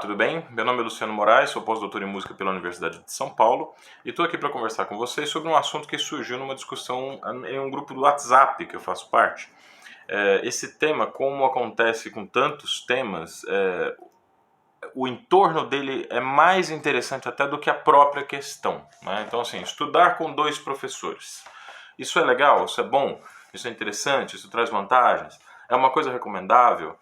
tudo bem? Meu nome é Luciano Moraes, sou pós-doutor em música pela Universidade de São Paulo e estou aqui para conversar com vocês sobre um assunto que surgiu numa discussão em um grupo do WhatsApp que eu faço parte. Esse tema, como acontece com tantos temas, o entorno dele é mais interessante até do que a própria questão, né? Então, assim, estudar com dois professores. Isso é legal? Isso é bom? Isso é interessante? Isso traz vantagens? É uma coisa recomendável?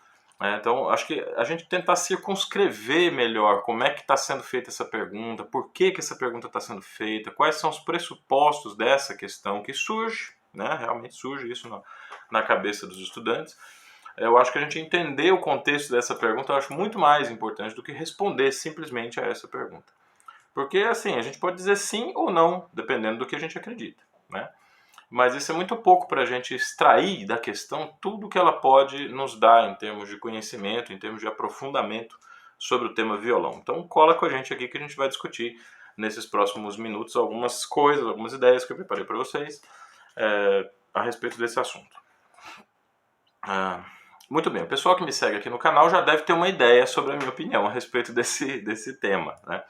Então, acho que a gente tentar circunscrever melhor como é que está sendo feita essa pergunta, por que essa pergunta está sendo feita, quais são os pressupostos dessa questão que surge, né? Realmente surge isso na cabeça dos estudantes. Eu acho que a gente entender o contexto dessa pergunta eu acho muito mais importante do que responder simplesmente a essa pergunta. Porque, assim, a gente pode dizer sim ou não, dependendo do que a gente acredita, né? Mas isso é muito pouco para a gente extrair da questão tudo que ela pode nos dar em termos de conhecimento, em termos de aprofundamento sobre o tema violão. Então cola com a gente aqui que a gente vai discutir nesses próximos minutos algumas coisas, algumas ideias que eu preparei para vocês a respeito desse assunto. Muito bem, o pessoal que me segue aqui no canal já deve ter uma ideia sobre a minha opinião a respeito desse tema, né?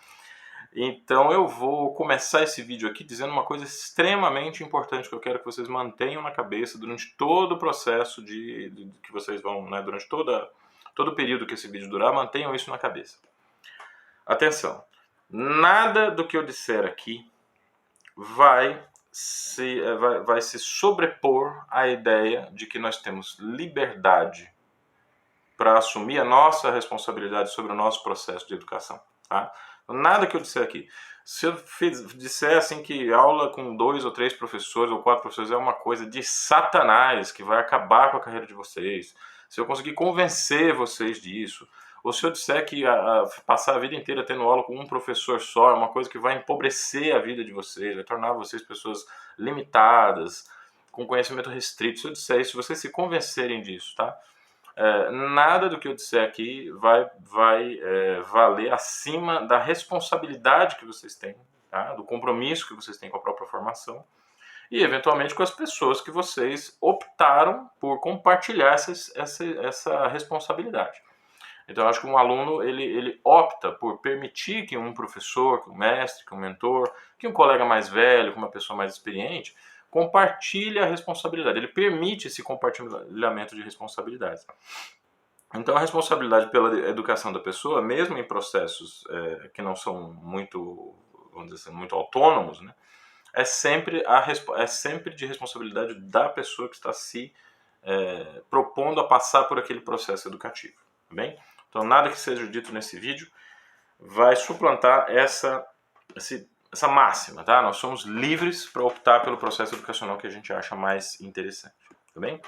Então eu vou começar esse vídeo aqui dizendo uma coisa extremamente importante que eu quero que vocês mantenham na cabeça durante todo o processo que vocês vão, né, durante todo o período que esse vídeo durar, mantenham isso na cabeça. Atenção, nada do que eu disser aqui vai se sobrepor à ideia de que nós temos liberdade para assumir a nossa responsabilidade sobre o nosso processo de educação, tá? Nada que eu disser aqui. Se eu disser assim que aula com 2 ou 3 professores ou 4 professores é uma coisa de satanás que vai acabar com a carreira de vocês, se eu conseguir convencer vocês disso, ou se eu disser que passar a vida inteira tendo aula com um professor só é uma coisa que vai empobrecer a vida de vocês, vai tornar vocês pessoas limitadas, com conhecimento restrito, se eu disser isso, se vocês se convencerem disso, tá? Nada do que eu disser aqui vai valer acima da responsabilidade que vocês têm, tá? Do compromisso que vocês têm com a própria formação e, eventualmente, com as pessoas que vocês optaram por compartilhar essa responsabilidade. Então, eu acho que um aluno ele opta por permitir que um professor, que um mestre, que um mentor, que um colega mais velho, que uma pessoa mais experiente compartilhe a responsabilidade, ele permite esse compartilhamento de responsabilidades. Então a responsabilidade pela educação da pessoa, mesmo em processos que não são muito, vamos dizer assim, muito autônomos, né, é sempre de responsabilidade da pessoa que está se propondo a passar por aquele processo educativo, tá bem? Então nada que seja dito nesse vídeo vai suplantar essa máxima, tá? Nós somos livres para optar pelo processo educacional que a gente acha mais interessante, tá bem?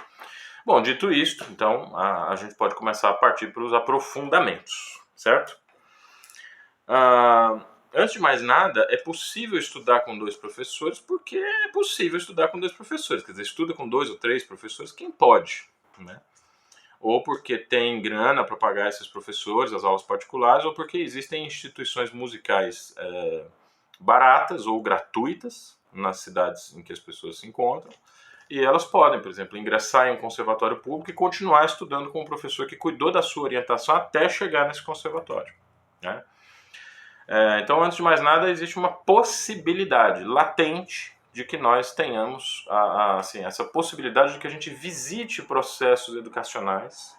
Bom, dito isto, então, a gente pode começar a partir para os aprofundamentos, certo? Antes de mais nada, é possível estudar com 2 professores porque é possível estudar com 2 professores, quer dizer, estuda com 2 ou 3 professores, quem pode, né? Ou porque tem grana para pagar esses professores, as aulas particulares, ou porque existem instituições musicais baratas ou gratuitas nas cidades em que as pessoas se encontram, e elas podem, por exemplo, ingressar em um conservatório público e continuar estudando com um professor que cuidou da sua orientação até chegar nesse conservatório, né? Então, antes de mais nada, existe uma possibilidade latente de que nós tenhamos assim, essa possibilidade de que a gente visite processos educacionais,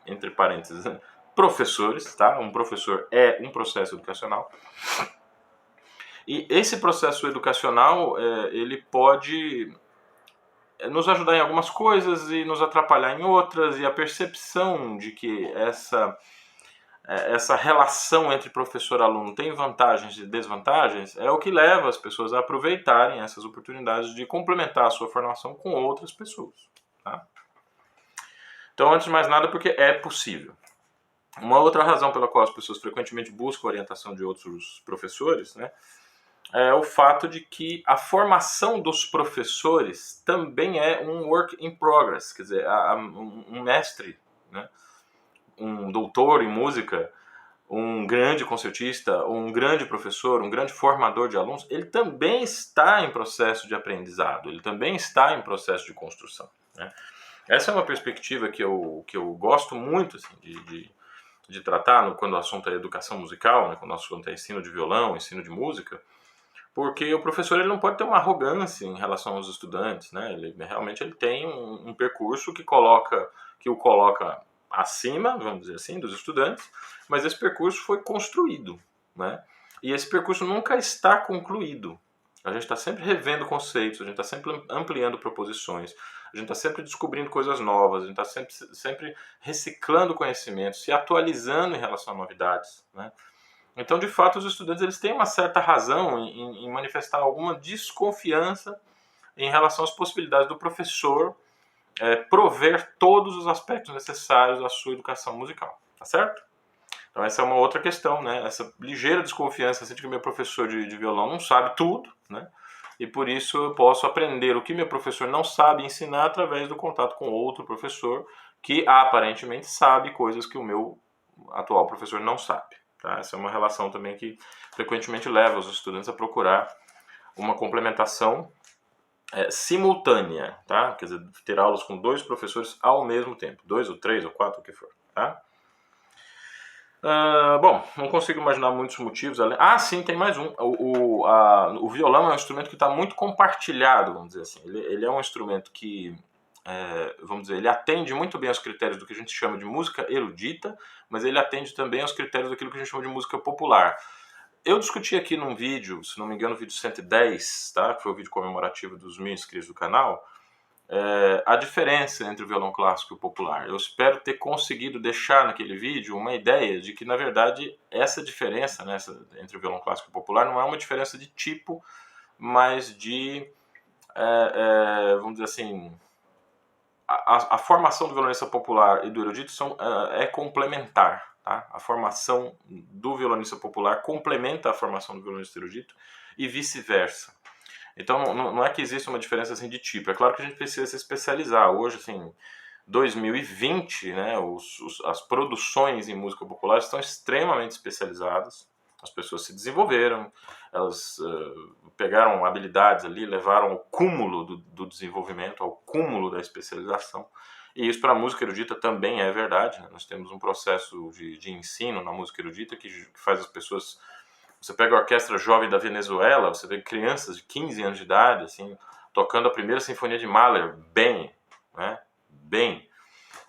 entre parênteses, professores, tá? Um professor é um processo educacional. E esse processo educacional, ele pode nos ajudar em algumas coisas e nos atrapalhar em outras, e a percepção de que essa relação entre professor e aluno tem vantagens e desvantagens é o que leva as pessoas a aproveitarem essas oportunidades de complementar a sua formação com outras pessoas, tá? Então, antes de mais nada, porque é possível. Uma outra razão pela qual as pessoas frequentemente buscam a orientação de outros professores, né, é o fato de que a formação dos professores também é um work in progress, quer dizer, um mestre, né, um doutor em música, um grande concertista, um grande professor, um grande formador de alunos, ele também está em processo de aprendizado, ele também está em processo de construção, né? Essa é uma perspectiva que eu gosto muito, assim, de tratar quando o assunto é educação musical, né, quando o assunto é ensino de violão, ensino de música, porque o professor ele não pode ter uma arrogância em relação aos estudantes, né? Ele tem um percurso que o coloca acima, vamos dizer assim, dos estudantes, mas esse percurso foi construído, né? E esse percurso nunca está concluído. A gente está sempre revendo conceitos, a gente está sempre ampliando proposições, a gente está sempre descobrindo coisas novas, a gente está sempre reciclando conhecimentos, se atualizando em relação a novidades, né? Então, de fato, os estudantes eles têm uma certa razão em manifestar alguma desconfiança em relação às possibilidades do professor prover todos os aspectos necessários à sua educação musical, tá certo? Então essa é uma outra questão, né? Essa ligeira desconfiança assim, de que meu professor de violão não sabe tudo, né? E por isso eu posso aprender o que meu professor não sabe ensinar através do contato com outro professor que aparentemente sabe coisas que o meu atual professor não sabe. Tá? Essa é uma relação também que frequentemente leva os estudantes a procurar uma complementação simultânea, tá? Quer dizer, ter aulas com dois professores ao mesmo tempo, 2 ou 3 ou 4, o que for, tá? Bom, não consigo imaginar muitos motivos. Sim, tem mais um. O violão é um instrumento que está muito compartilhado, vamos dizer assim. Ele é um instrumento que, vamos dizer, ele atende muito bem aos critérios do que a gente chama de música erudita, mas ele atende também aos critérios daquilo que a gente chama de música popular. Eu discuti aqui num vídeo, se não me engano, o vídeo 110, tá? Que foi o vídeo comemorativo dos 1000 inscritos do canal, a diferença entre o violão clássico e o popular. Eu espero ter conseguido deixar naquele vídeo uma ideia de que, na verdade, essa diferença, né, entre o violão clássico e o popular não é uma diferença de tipo, mas de, vamos dizer assim, a formação do violonista popular e do erudito é complementar. Tá? A formação do violonista popular complementa a formação do violonista erudito e vice-versa. Então não é que existe uma diferença assim de tipo. É claro que a gente precisa se especializar. Hoje, assim, 2020, né, as produções em música popular estão extremamente especializadas. As pessoas se desenvolveram, elas pegaram habilidades ali, levaram ao cúmulo do desenvolvimento, ao cúmulo da especialização. E isso para a música erudita também é verdade. Né? Nós temos um processo de ensino na música erudita que faz as pessoas... Você pega a Orquestra Jovem da Venezuela, você vê crianças de 15 anos de idade assim, tocando a primeira sinfonia de Mahler bem, né? Bem.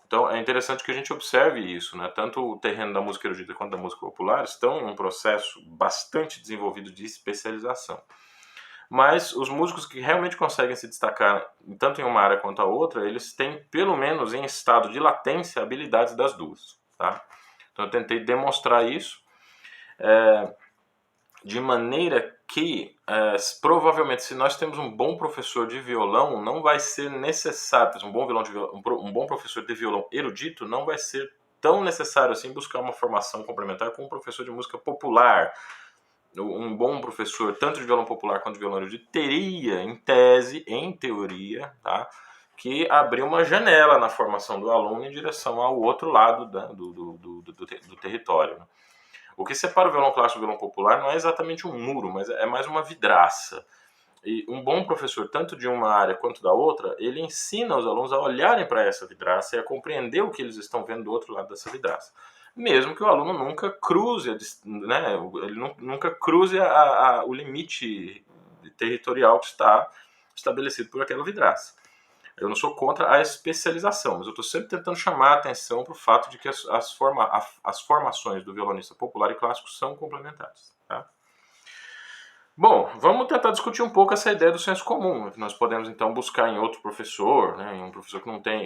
Então é interessante que a gente observe isso, né? Tanto o terreno da música erudita quanto da música popular estão em um processo bastante desenvolvido de especialização. Mas os músicos que realmente conseguem se destacar tanto em uma área quanto a outra, eles têm, pelo menos em estado de latência, habilidades das duas. Tá? Então eu tentei demonstrar isso de maneira que, provavelmente, se nós temos um bom professor de violão, não vai ser necessário, um bom professor de violão erudito, não vai ser tão necessário assim buscar uma formação complementar com um professor de música popular. Um bom professor, tanto de violão popular quanto de violão erudito, teria, em tese, em teoria, tá, que abrir uma janela na formação do aluno em direção ao outro lado do território. Né? O que separa o violão clássico do violão popular não é exatamente um muro, mas é mais uma vidraça. E um bom professor, tanto de uma área quanto da outra, ele ensina os alunos a olharem para essa vidraça e a compreender o que eles estão vendo do outro lado dessa vidraça. Mesmo que o aluno nunca cruze, né, ele nunca cruze o limite territorial que está estabelecido por aquela vidraça. Eu não sou contra a especialização, mas eu estou sempre tentando chamar a atenção para o fato de que as formações do violonista popular e clássico são complementares. Tá? Bom, vamos tentar discutir um pouco essa ideia do senso comum, que nós podemos então buscar em outro professor, né, em um professor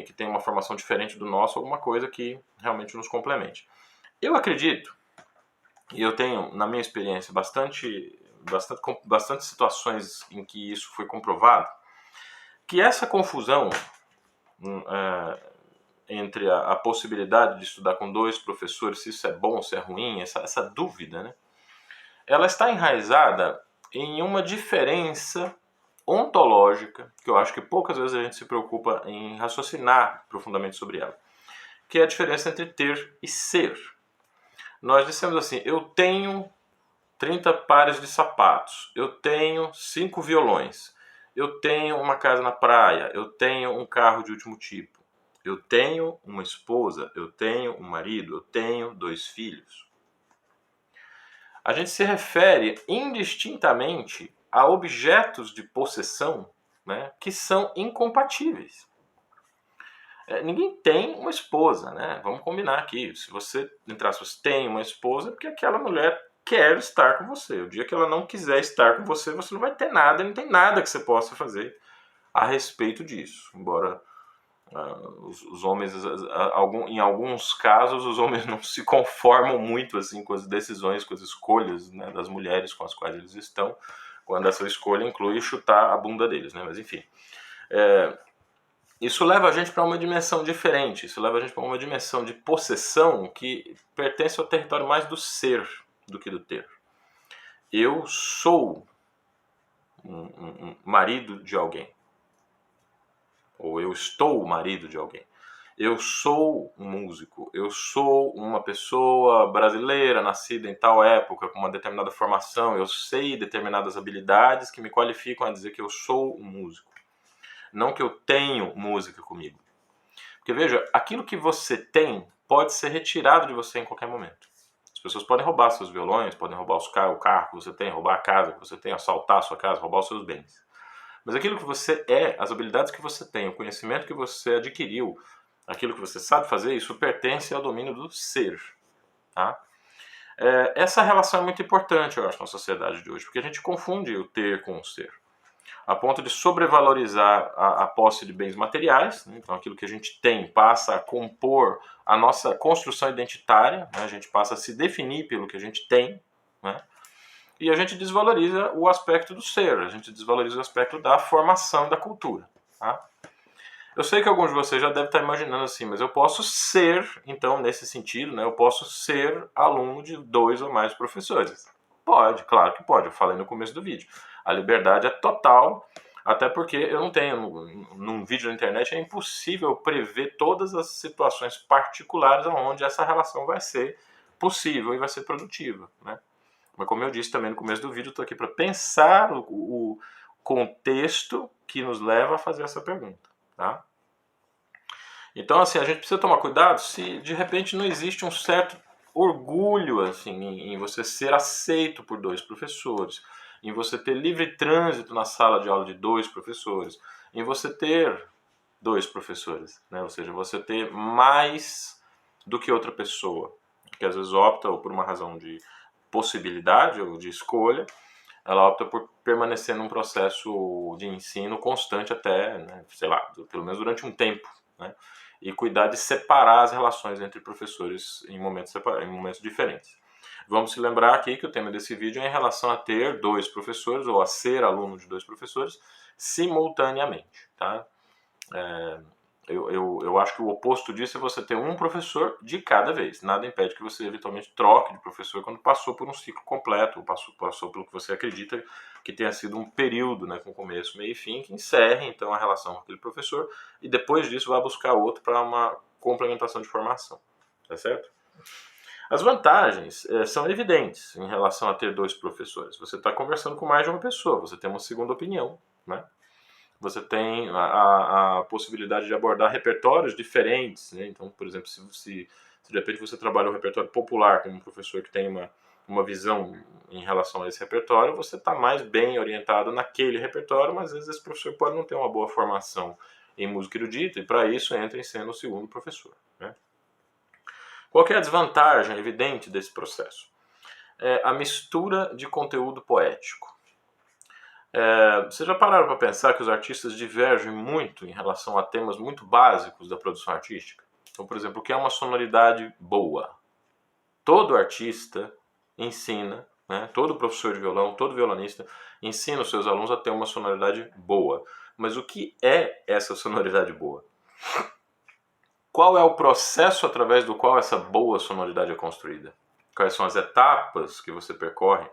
que tem uma formação diferente do nosso, alguma coisa que realmente nos complemente. Eu acredito, e eu tenho, na minha experiência, bastante situações em que isso foi comprovado, que essa confusão entre a possibilidade de estudar com dois professores, se isso é bom ou se é ruim, essa dúvida, né, ela está enraizada em uma diferença ontológica, que eu acho que poucas vezes a gente se preocupa em raciocinar profundamente sobre ela, que é a diferença entre ter e ser. Nós dissemos assim, eu tenho 30 pares de sapatos, eu tenho 5 violões, eu tenho uma casa na praia, eu tenho um carro de último tipo. Eu tenho uma esposa, eu tenho um marido, eu tenho 2 filhos. A gente se refere indistintamente a objetos de possessão, né, que são incompatíveis. Ninguém tem uma esposa, né? Vamos combinar aqui. Se você, entre aspas, tem uma esposa, é porque aquela mulher quer estar com você. O dia que ela não quiser estar com você, você não vai ter nada, não tem nada que você possa fazer a respeito disso. Embora os homens, em alguns casos, os homens não se conformam muito assim com as decisões, com as escolhas, né, das mulheres com as quais eles estão, quando essa escolha inclui chutar a bunda deles, né? Mas enfim, isso leva a gente para uma dimensão diferente. Isso leva a gente para uma dimensão de possessão que pertence ao território mais do ser do que do ter. Eu sou um marido de alguém. Ou eu estou o marido de alguém. Eu sou um músico, eu sou uma pessoa brasileira, nascida em tal época, com uma determinada formação, eu sei determinadas habilidades que me qualificam a dizer que eu sou um músico. Não que eu tenho música comigo. Porque veja, aquilo que você tem pode ser retirado de você em qualquer momento. As pessoas podem roubar seus violões, podem roubar o carro que você tem, roubar a casa que você tem, assaltar a sua casa, roubar os seus bens. Mas aquilo que você é, as habilidades que você tem, o conhecimento que você adquiriu, aquilo que você sabe fazer, isso pertence ao domínio do ser. Tá? Essa relação é muito importante, eu acho, na sociedade de hoje, porque a gente confunde o ter com o ser, a ponto de sobrevalorizar a posse de bens materiais, né? Então aquilo que a gente tem passa a compor a nossa construção identitária, né? A gente passa a se definir pelo que a gente tem, né? E a gente desvaloriza o aspecto do ser, a gente desvaloriza o aspecto da formação da cultura. Tá? Eu sei que alguns de vocês já devem estar imaginando assim, mas eu posso ser, então, nesse sentido, né, eu posso ser aluno de 2 ou mais professores. Pode, claro que pode, eu falei no começo do vídeo. A liberdade é total, até porque eu não tenho, num vídeo na internet, é impossível prever todas as situações particulares onde essa relação vai ser possível e vai ser produtiva, né? Mas como eu disse também no começo do vídeo, estou aqui para pensar o contexto que nos leva a fazer essa pergunta. Tá? Então, assim, a gente precisa tomar cuidado se de repente não existe um certo orgulho assim, em você ser aceito por 2 professores, em você ter livre trânsito na sala de aula de 2 professores, em você ter 2 professores, né? Ou seja, você ter mais do que outra pessoa, que às vezes opta ou por uma razão de possibilidade ou de escolha, ela opta por permanecer num processo de ensino constante até, né, sei lá, pelo menos durante um tempo, né, e cuidar de separar as relações entre professores em momentos diferentes. Vamos se lembrar aqui que o tema desse vídeo é em relação a ter 2 professores ou a ser aluno de 2 professores simultaneamente, tá? Eu acho que o oposto disso é você ter um professor de cada vez. Nada impede que você eventualmente troque de professor quando passou por um ciclo completo, ou passou pelo que você acredita que tenha sido um período, né, com começo, meio e fim, que encerre então a relação com aquele professor e depois disso vá buscar outro para uma complementação de formação. Tá certo? As vantagens são evidentes em relação a ter 2 professores. Você está conversando com mais de uma pessoa, você tem uma segunda opinião, né? Você tem a possibilidade de abordar repertórios diferentes, né? Então, por exemplo, se de repente você trabalha um repertório popular com um professor que tem uma visão em relação a esse repertório, você está mais bem orientado naquele repertório, mas às vezes esse professor pode não ter uma boa formação em música erudita e para isso entra em cena o segundo professor, né? Qual que é a desvantagem evidente desse processo? É a mistura de conteúdo poético. Vocês já pararam para pensar que os artistas divergem muito em relação a temas muito básicos da produção artística? Então, por exemplo, o que é uma sonoridade boa? Todo artista ensina, né, todo professor de violão, todo violonista ensina os seus alunos a ter uma sonoridade boa. Mas o que é essa sonoridade boa? Qual é o processo através do qual essa boa sonoridade é construída? Quais são as etapas que você percorre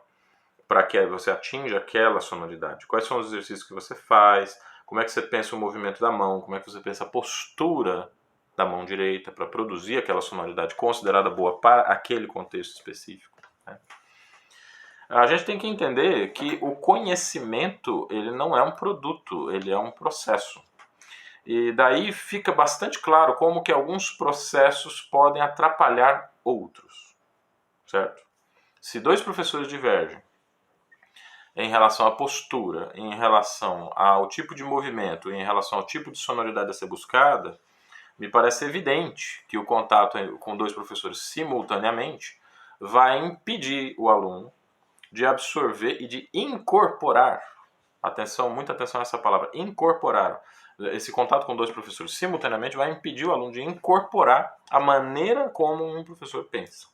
para que você atinja aquela sonoridade? Quais são os exercícios que você faz? Como é que você pensa o movimento da mão? Como é que você pensa a postura da mão direita para produzir aquela sonoridade considerada boa para aquele contexto específico, né? A gente tem que entender que o conhecimento ele não é um produto, ele é um processo. E daí fica bastante claro como que alguns processos podem atrapalhar outros, certo? Se dois professores divergem em relação à postura, em relação ao tipo de movimento, em relação ao tipo de sonoridade a ser buscada, me parece evidente que o contato com dois professores simultaneamente vai impedir o aluno de absorver e de incorporar, atenção, muita atenção a essa palavra, incorporar. Esse contato com dois professores simultaneamente vai impedir o aluno de incorporar a maneira como um professor pensa.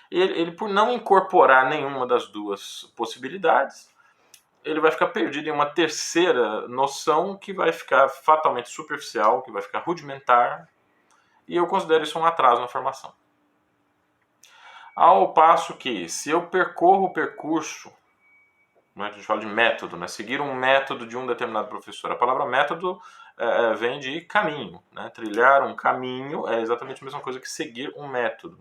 E ele, por não incorporar nenhuma das duas possibilidades, ele vai ficar perdido em uma terceira noção que vai ficar fatalmente superficial, que vai ficar rudimentar, e eu considero isso um atraso na formação. Ao passo que, se eu percorro o percurso, né, a gente fala de método, né, seguir um método de um determinado professor, a palavra método vem de caminho, né, trilhar um caminho é exatamente a mesma coisa que seguir um método.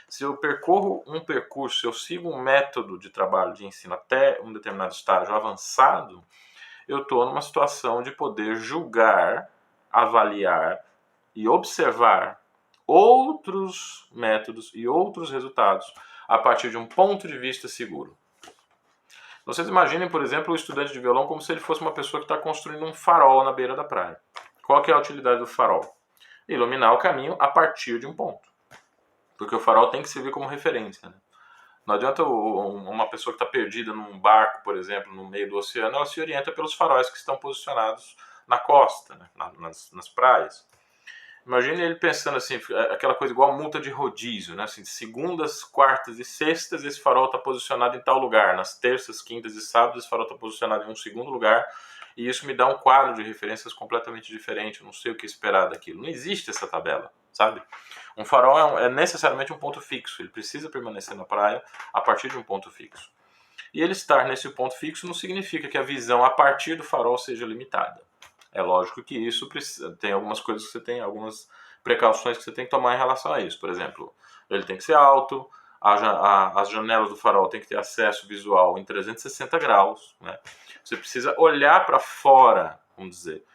Se eu percorro um percurso, se eu sigo um método de trabalho, de ensino até um determinado estágio avançado, eu estou numa situação de poder julgar, avaliar e observar outros métodos e outros resultados a partir de um ponto de vista seguro. Vocês imaginem, por exemplo, o estudante de violão como se ele fosse uma pessoa que está construindo um farol na beira da praia. Qual que é a utilidade do farol? Iluminar o caminho a partir de um ponto. Porque o farol tem que servir como referência, né? Não adianta uma pessoa que está perdida num barco, por exemplo, no meio do oceano, ela se orienta pelos faróis que estão posicionados na costa, né? nas praias. Imagine ele pensando assim, aquela coisa igual multa de rodízio, né? Assim, segundas, quartas e sextas esse farol está posicionado em tal lugar. Nas terças, quintas e sábados esse farol está posicionado em um segundo lugar. E isso me dá um quadro de referências completamente diferente. Eu não sei o que esperar daquilo. Não existe essa tabela, sabe? Um farol é necessariamente um ponto fixo. Ele precisa permanecer na praia a partir de um ponto fixo. E ele estar nesse ponto fixo não significa que a visão a partir do farol seja limitada. É lógico que isso precisa, tem algumas coisas que você tem, algumas precauções que você tem que tomar em relação a isso. Por exemplo, ele tem que ser alto, as janelas do farol tem que ter acesso visual em 360 graus. Né? Você precisa olhar para fora, vamos dizer,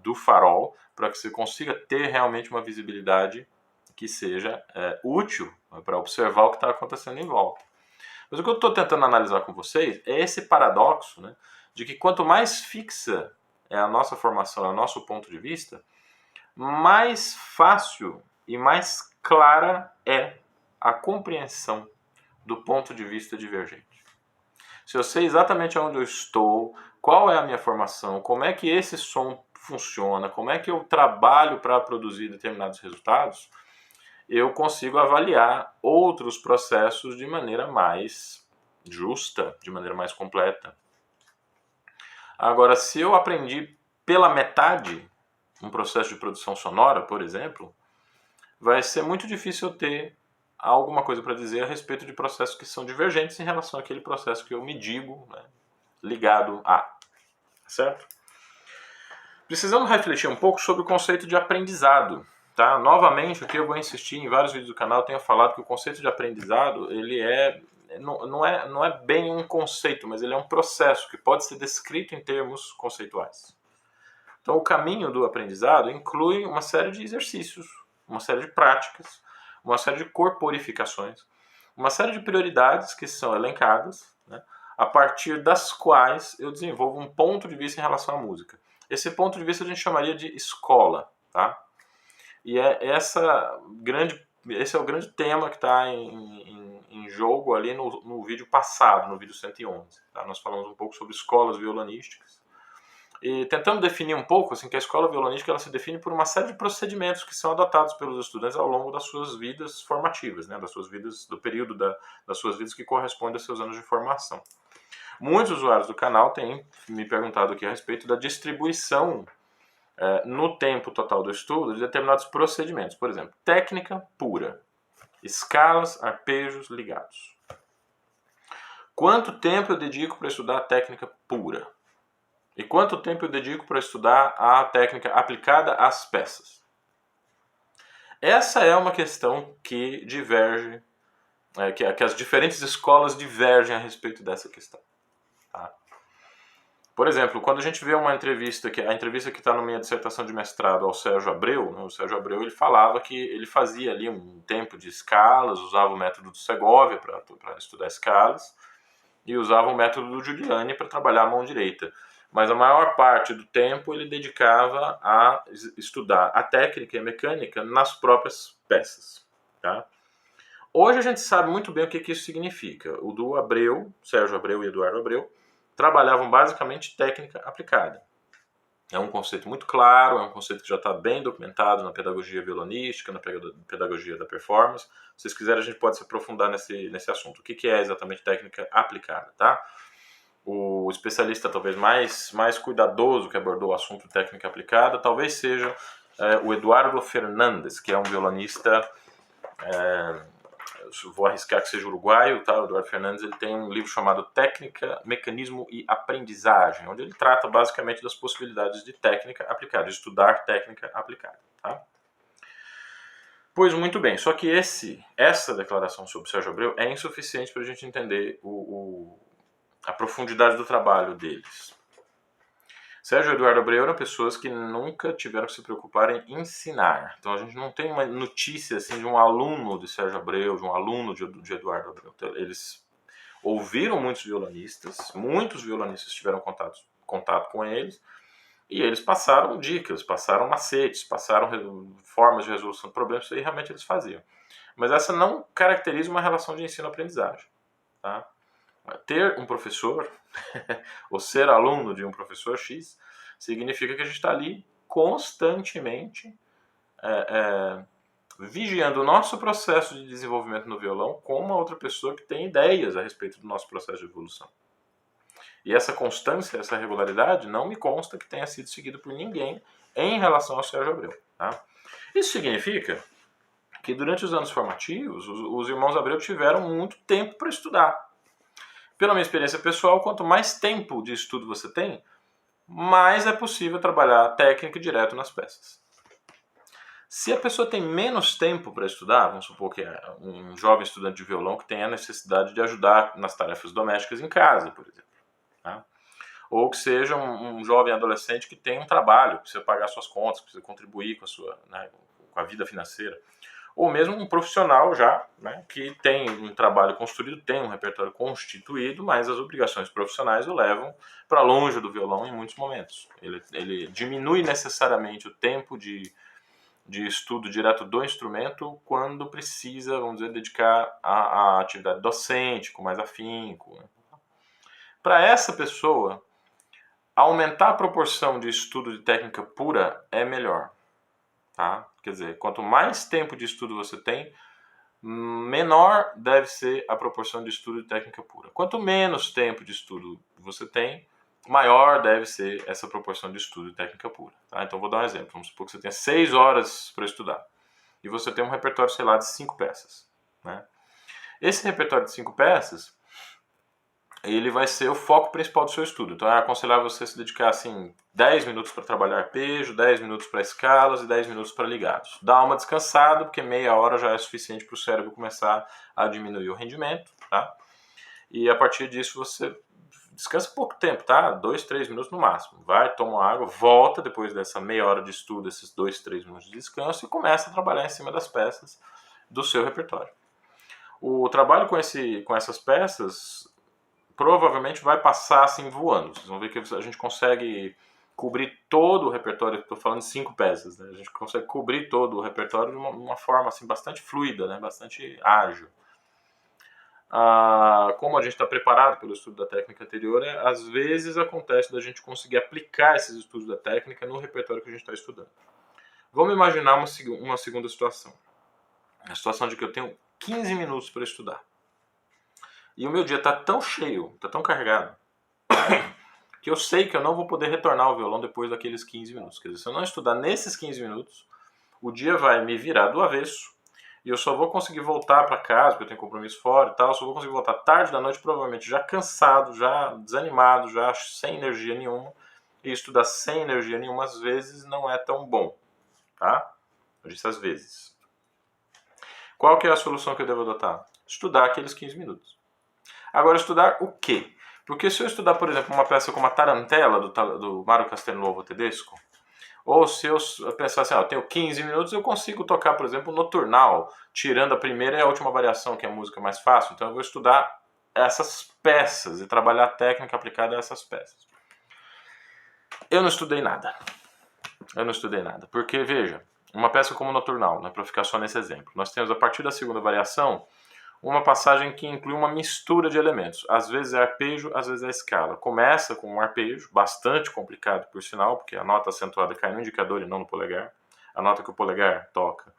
do farol para que você consiga ter realmente uma visibilidade que seja útil para observar o que está acontecendo em volta. Mas o que eu estou tentando analisar com vocês é esse paradoxo, né, de que quanto mais fixa é a nossa formação, é o nosso ponto de vista, mais fácil e mais clara é a compreensão do ponto de vista divergente. Se eu sei exatamente onde eu estou, qual é a minha formação, como é que esse som funciona, como é que eu trabalho para produzir determinados resultados, eu consigo avaliar outros processos de maneira mais justa, de maneira mais completa. Agora, se eu aprendi pela metade um processo de produção sonora, por exemplo, vai ser muito difícil eu ter alguma coisa para dizer a respeito de processos que são divergentes em relação àquele processo que eu me digo, né, ligado a. Certo? Precisamos refletir um pouco sobre o conceito de aprendizado. Tá? Novamente, aqui eu vou insistir, em vários vídeos do canal eu tenho falado que o conceito de aprendizado ele não é bem um conceito, mas ele é um processo que pode ser descrito em termos conceituais. Então, o caminho do aprendizado inclui uma série de exercícios, uma série de práticas, uma série de corporificações, uma série de prioridades que são elencadas, né, a partir das quais eu desenvolvo um ponto de vista em relação à música. Esse ponto de vista a gente chamaria de escola, tá? E esse é o grande tema que está em jogo ali no vídeo passado, no vídeo 111. Tá? Nós falamos um pouco sobre escolas violonísticas. E tentando definir um pouco, assim, que a escola violonística ela se define por uma série de procedimentos que são adotados pelos estudantes ao longo das suas vidas formativas, né? Das suas vidas, do período das suas vidas que corresponde aos seus anos de formação. Muitos usuários do canal têm me perguntado aqui a respeito da distribuição no tempo total do estudo de determinados procedimentos. Por exemplo, técnica pura, escalas, arpejos ligados. Quanto tempo eu dedico para estudar a técnica pura? E quanto tempo eu dedico para estudar a técnica aplicada às peças? Essa é uma questão que diverge, que as diferentes escolas divergem a respeito dessa questão. Tá? Por exemplo, quando a gente vê uma entrevista, a entrevista que está na minha dissertação de mestrado ao Sérgio Abreu, né, o Sérgio Abreu ele falava que ele fazia ali um tempo de escalas, usava o método do Segovia para estudar escalas, e usava o método do Giuliani para trabalhar a mão direita. Mas a maior parte do tempo ele dedicava a estudar a técnica e a mecânica nas próprias peças. Tá? Hoje a gente sabe muito bem o que isso significa. O do Abreu, Sérgio Abreu e Eduardo Abreu, trabalhavam basicamente técnica aplicada. É um conceito muito claro, é um conceito que já está bem documentado na pedagogia violonística, na pedagogia da performance. Se vocês quiserem, a gente pode se aprofundar nesse assunto. O que é exatamente técnica aplicada, tá? O especialista talvez mais cuidadoso que abordou o assunto técnica aplicada talvez seja o Eduardo Fernandes, que é um violonista... vou arriscar que seja uruguaio, tá? O Eduardo Fernandes ele tem um livro chamado Técnica, Mecanismo e Aprendizagem, onde ele trata basicamente das possibilidades de técnica aplicada, de estudar técnica aplicada. Tá? Pois muito bem, só que essa declaração sobre o Sérgio Abreu é insuficiente para a gente entender a profundidade do trabalho deles. Sérgio e Eduardo Abreu eram pessoas que nunca tiveram que se preocupar em ensinar. Então a gente não tem uma notícia assim, de um aluno de Sérgio Abreu, de um aluno de Eduardo Abreu. Então, eles ouviram muitos violonistas tiveram contato com eles, e eles passaram dicas, passaram macetes, passaram formas de resolução de problemas, isso aí realmente eles faziam. Mas essa não caracteriza uma relação de ensino-aprendizagem. Tá? Ter um professor, ou ser aluno de um professor X, significa que a gente está ali constantemente vigiando o nosso processo de desenvolvimento no violão com uma outra pessoa que tem ideias a respeito do nosso processo de evolução. E essa constância, essa regularidade, não me consta que tenha sido seguido por ninguém em relação ao Sérgio Abreu. Tá? Isso significa que durante os anos formativos, os irmãos Abreu tiveram muito tempo para estudar. Pela minha experiência pessoal, quanto mais tempo de estudo você tem, mais é possível trabalhar a técnica direto nas peças. Se a pessoa tem menos tempo para estudar, vamos supor que é um jovem estudante de violão que tem a necessidade de ajudar nas tarefas domésticas em casa, por exemplo. Tá? Ou que seja um jovem adolescente que tem um trabalho, precisa pagar suas contas, precisa contribuir com a vida financeira. Ou mesmo um profissional já, né, que tem um trabalho construído, tem um repertório constituído, mas as obrigações profissionais o levam para longe do violão em muitos momentos. Ele diminui necessariamente o tempo de estudo direto do instrumento quando precisa, vamos dizer, dedicar à atividade docente, com mais afinco. Né? Para essa pessoa, aumentar a proporção de estudo de técnica pura é melhor. Tá? Quer dizer, quanto mais tempo de estudo você tem, menor deve ser a proporção de estudo de técnica pura. Quanto menos tempo de estudo você tem, maior deve ser essa proporção de estudo de técnica pura. Tá? Então vou dar um exemplo. Vamos supor que você tenha 6 horas para estudar e você tem um repertório, sei lá, de 5 peças. Né? Esse repertório de 5 peças, ele vai ser o foco principal do seu estudo. Então é aconselhável você se dedicar assim 10 minutos para trabalhar arpejo, 10 minutos para escalas e 10 minutos para ligados. Dá uma descansada, porque meia hora já é suficiente para o cérebro começar a diminuir o rendimento. Tá? E a partir disso você descansa pouco tempo, tá? 2, 3 minutos no máximo. Vai, toma água, volta depois dessa meia hora de estudo, esses 2, 3 minutos de descanso e começa a trabalhar em cima das peças do seu repertório. O trabalho com essas peças provavelmente vai passar assim voando. Vocês vão ver que a gente consegue cobrir todo o repertório. Estou falando de 5 peças, né? A gente consegue cobrir todo o repertório de uma forma assim, bastante fluida, né? Bastante ágil. Como a gente está preparado pelo estudo da técnica anterior, às vezes acontece da gente conseguir aplicar esses estudos da técnica no repertório que a gente está estudando. Vamos imaginar uma segunda situação. A situação de que eu tenho 15 minutos para estudar. E o meu dia está tão cheio, está tão carregado, que eu sei que eu não vou poder retornar ao violão depois daqueles 15 minutos. Quer dizer, se eu não estudar nesses 15 minutos, o dia vai me virar do avesso e eu só vou conseguir voltar para casa, porque eu tenho compromisso fora e tal, só vou conseguir voltar tarde da noite, provavelmente já cansado, já desanimado, já sem energia nenhuma. E estudar sem energia nenhuma, às vezes, não é tão bom. Tá? Eu disse às vezes. Qual que é a solução que eu devo adotar? Estudar aqueles 15 minutos. Agora, estudar o quê? Porque se eu estudar, por exemplo, uma peça como a Tarantella, do Mario Castelnuovo Tedesco, ou se eu pensar assim, eu tenho 15 minutos, eu consigo tocar, por exemplo, Noturnal, tirando a primeira e a última variação, que é a música mais fácil. Então eu vou estudar essas peças e trabalhar a técnica aplicada a essas peças. Eu não estudei nada. Porque, veja, uma peça como Noturnal, né, para ficar só nesse exemplo, nós temos a partir da segunda variação uma passagem que inclui uma mistura de elementos. Às vezes é arpejo, às vezes é escala. Começa com um arpejo, bastante complicado por sinal, porque a nota acentuada cai no indicador e não no polegar. A nota que o polegar toca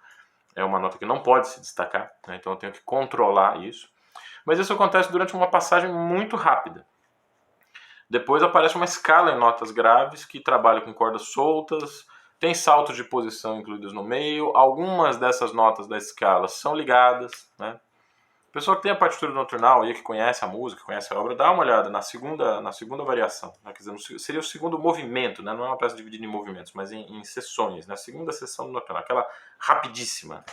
é uma nota que não pode se destacar, né? Então eu tenho que controlar isso. Mas isso acontece durante uma passagem muito rápida. Depois aparece uma escala em notas graves que trabalha com cordas soltas, tem saltos de posição incluídos no meio. Algumas dessas notas da escala são ligadas, né? O pessoal que tem a partitura noturnal aí, que conhece a música, conhece a obra, dá uma olhada na segunda variação. Né? Quer dizer, seria o segundo movimento, né? Não é uma peça dividida em movimentos, mas em sessões. Na segunda sessão do noturnal, aquela rapidíssima.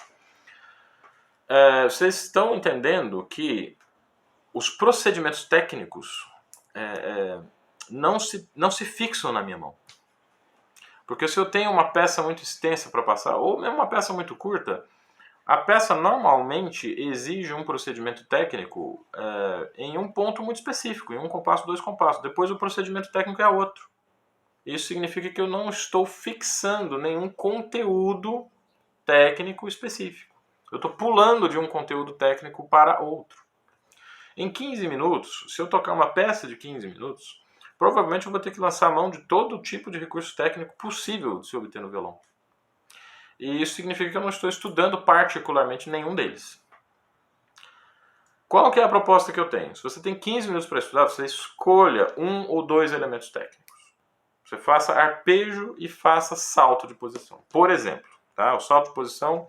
Vocês estão entendendo que os procedimentos técnicos não se fixam na minha mão. Porque se eu tenho uma peça muito extensa para passar, ou mesmo uma peça muito curta, a peça normalmente exige um procedimento técnico em um ponto muito específico, em um compasso, 2 compassos. Depois o procedimento técnico é outro. Isso significa que eu não estou fixando nenhum conteúdo técnico específico. Eu estou pulando de um conteúdo técnico para outro. Em 15 minutos, se eu tocar uma peça de 15 minutos, provavelmente eu vou ter que lançar a mão de todo tipo de recurso técnico possível de se obter no violão. E isso significa que eu não estou estudando particularmente nenhum deles. Qual que é a proposta que eu tenho? Se você tem 15 minutos para estudar, você escolha um ou dois elementos técnicos. Você faça arpejo e faça salto de posição. Por exemplo, tá? O salto de posição,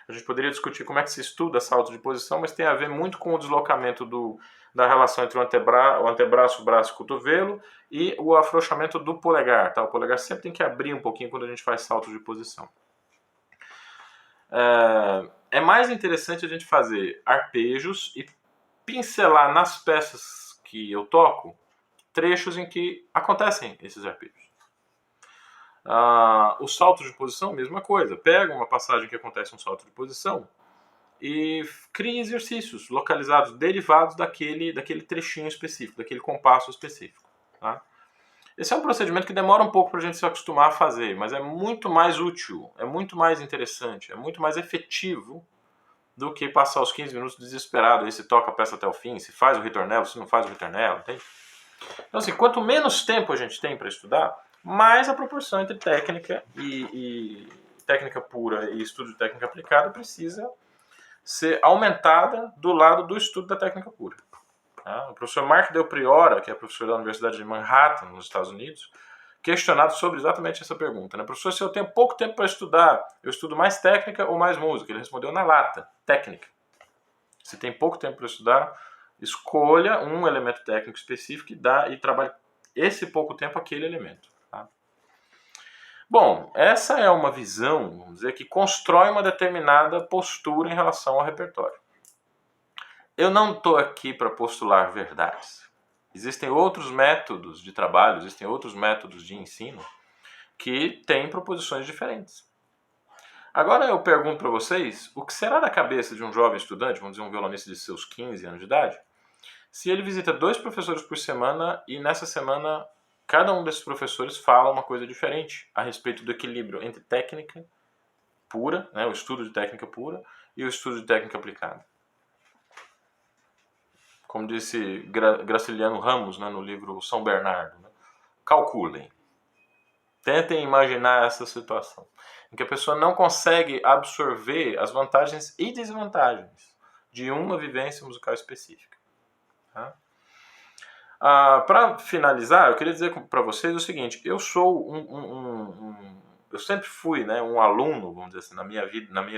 a gente poderia discutir como é que se estuda salto de posição, mas tem a ver muito com o deslocamento da relação entre o antebraço, braço e cotovelo e o afrouxamento do polegar. Tá? O polegar sempre tem que abrir um pouquinho quando a gente faz salto de posição. É mais interessante a gente fazer arpejos e pincelar nas peças que eu toco trechos em que acontecem esses arpejos. O salto de posição, mesma coisa. Pega uma passagem que acontece um salto de posição e cria exercícios localizados, derivados daquele trechinho específico, daquele compasso específico. Tá? Esse é um procedimento que demora um pouco para a gente se acostumar a fazer, mas é muito mais útil, é muito mais interessante, é muito mais efetivo do que passar os 15 minutos desesperado, aí se toca a peça até o fim, se faz o ritornelo, se não faz o ritornelo, entende? Então assim, quanto menos tempo a gente tem para estudar, mais a proporção entre técnica e técnica pura e estudo de técnica aplicada precisa ser aumentada do lado do estudo da técnica pura. O professor Mark Del Priora, que é professor da Universidade de Manhattan, nos Estados Unidos, questionado sobre exatamente essa pergunta. Né? Professor, se eu tenho pouco tempo para estudar, eu estudo mais técnica ou mais música? Ele respondeu na lata, técnica. Se tem pouco tempo para estudar, escolha um elemento técnico específico e trabalhe esse pouco tempo aquele elemento. Tá? Bom, essa é uma visão, vamos dizer, que constrói uma determinada postura em relação ao repertório. Eu não estou aqui para postular verdades. Existem outros métodos de trabalho, existem outros métodos de ensino que têm proposições diferentes. Agora eu pergunto para vocês, o que será da cabeça de um jovem estudante, vamos dizer um violonista de seus 15 anos de idade, se ele visita 2 professores por semana e nessa semana cada um desses professores fala uma coisa diferente a respeito do equilíbrio entre técnica pura, né, o estudo de técnica pura, e o estudo de técnica aplicada. Como disse Graciliano Ramos, né, no livro São Bernardo, né? Calculem. Tentem imaginar essa situação, em que a pessoa não consegue absorver as vantagens e desvantagens de uma vivência musical específica. Tá? Para finalizar, eu queria dizer para vocês o seguinte, eu sou eu sempre fui, né, um aluno, vamos dizer assim, na minha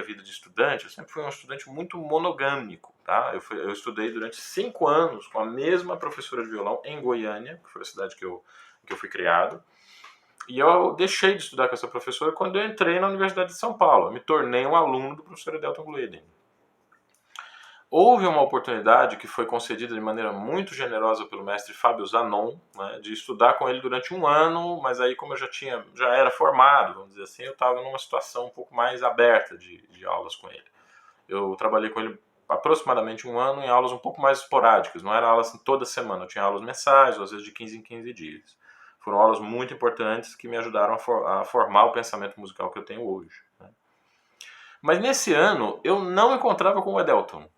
vida de estudante, eu sempre fui um estudante muito monogâmico. Tá? Eu estudei durante 5 anos com a mesma professora de violão em Goiânia, que foi a cidade que eu fui criado, e eu deixei de estudar com essa professora quando eu entrei na Universidade de São Paulo. Eu me tornei um aluno do professor Edelton Glueden. houve uma oportunidade que foi concedida de maneira muito generosa pelo mestre Fábio Zanon, né, de estudar com ele durante 1 ano, mas aí como eu já era formado, vamos dizer assim, eu estava numa situação um pouco mais aberta de aulas com ele. Eu trabalhei com ele aproximadamente 1 ano em aulas um pouco mais esporádicas, não era aulas toda semana, eu tinha aulas mensais, ou às vezes de 15 em 15 dias. Foram aulas muito importantes que me ajudaram a formar o pensamento musical que eu tenho hoje. Né? Mas nesse ano eu não encontrava com o Edelton.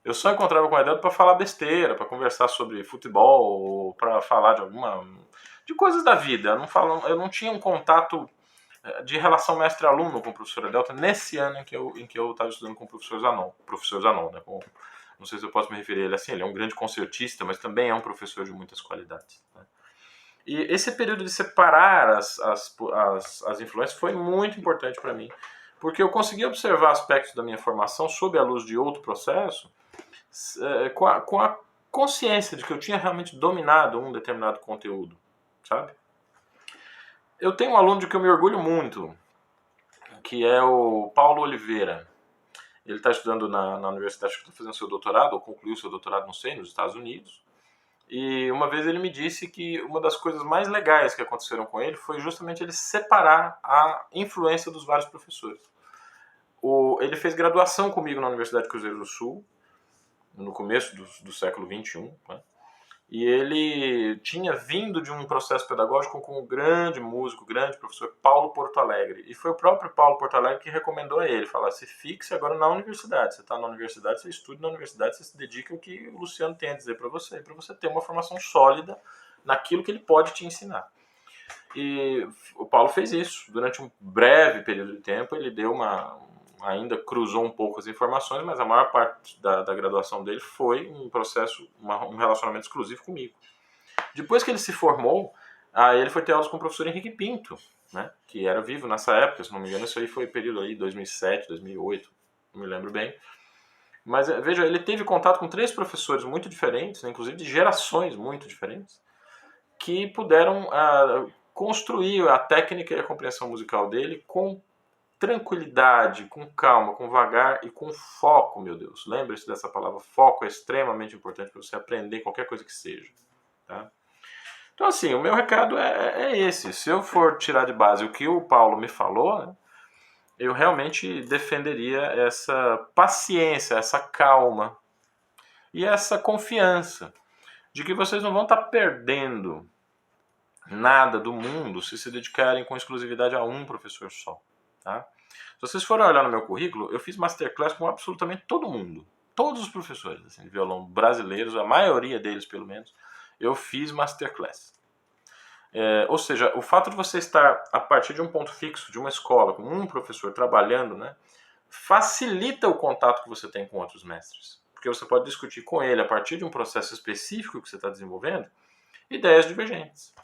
Eu só encontrava com o Edelton para falar besteira, para conversar sobre futebol, para falar de coisas da vida. Eu não tinha um contato de relação mestre-aluno com o professor Edelton nesse ano em que eu estava estudando com o professor Zanon, né? Não sei se eu posso me referir a ele assim, ele é um grande concertista, mas também é um professor de muitas qualidades. Né? E esse período de separar as influências foi muito importante para mim, porque eu consegui observar aspectos da minha formação sob a luz de outro processo, com a consciência de que eu tinha realmente dominado um determinado conteúdo, sabe? Eu tenho um aluno de que eu me orgulho muito, que é o Paulo Oliveira. Ele está estudando na universidade, que está fazendo seu doutorado, ou concluiu seu doutorado, não sei, nos Estados Unidos. E uma vez ele me disse que uma das coisas mais legais que aconteceram com ele foi justamente ele separar a influência dos vários professores. Ele fez graduação comigo na Universidade Cruzeiro do Sul, no começo do século XXI, né? E ele tinha vindo de um processo pedagógico com um grande músico, grande professor, Paulo Porto Alegre. E foi o próprio Paulo Porto Alegre que recomendou a ele, falar, se fixe agora na universidade. Você está na universidade, você estuda na universidade, você se dedica ao que o Luciano tem a dizer para você ter uma formação sólida naquilo que ele pode te ensinar. E o Paulo fez isso. Durante um breve período de tempo, ele ainda cruzou um pouco as informações, mas a maior parte da graduação dele foi um processo, um relacionamento exclusivo comigo. Depois que ele se formou, ele foi ter aulas com o professor Henrique Pinto, né, que era vivo nessa época, se não me engano, isso aí foi período aí 2007, 2008, não me lembro bem. Mas veja, ele teve contato com 3 professores muito diferentes, né, inclusive de gerações muito diferentes, que puderam construir a técnica e a compreensão musical dele com tranquilidade, com calma, com vagar e com foco, meu Deus. Lembre-se dessa palavra, foco é extremamente importante para você aprender qualquer coisa que seja. Tá? Então, assim, o meu recado é esse. Se eu for tirar de base o que o Paulo me falou, né, eu realmente defenderia essa paciência, essa calma e essa confiança de que vocês não vão estar perdendo nada do mundo se dedicarem com exclusividade a um professor só. Tá? Se vocês forem olhar no meu currículo, eu fiz masterclass com absolutamente todo mundo. Todos os professores assim, de violão brasileiros, a maioria deles pelo menos, eu fiz masterclass. Ou seja, o fato de você estar a partir de um ponto fixo, de uma escola, com um professor trabalhando, né, facilita o contato que você tem com outros mestres. Porque você pode discutir com ele, a partir de um processo específico que você está desenvolvendo, ideias divergentes.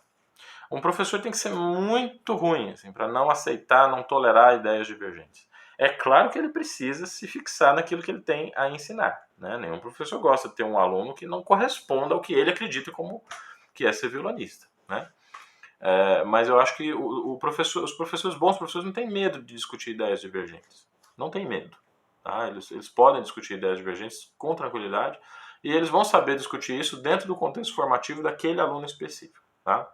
Um professor tem que ser muito ruim assim, para não aceitar, não tolerar ideias divergentes. É claro que ele precisa se fixar naquilo que ele tem a ensinar. Né? Nenhum professor gosta de ter um aluno que não corresponda ao que ele acredita como que é ser violonista. Né? Mas eu acho que os bons professores não têm medo de discutir ideias divergentes. Não tem medo. Tá? Eles podem discutir ideias divergentes com tranquilidade e eles vão saber discutir isso dentro do contexto formativo daquele aluno específico. Tá?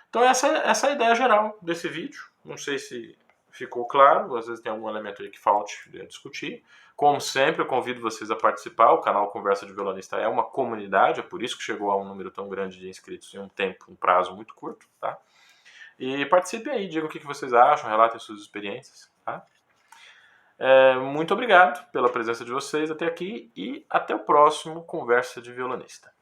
Então essa é a ideia geral desse vídeo. Não sei se ficou claro, às vezes tem algum elemento aí que falte discutir. Como sempre, eu convido vocês a participar. O canal Conversa de Violonista é uma comunidade, é por isso que chegou a um número tão grande de inscritos em um prazo muito curto. Tá? E participem aí, digam o que vocês acham, relatem suas experiências. Tá? Muito obrigado pela presença de vocês até aqui e até o próximo Conversa de Violonista.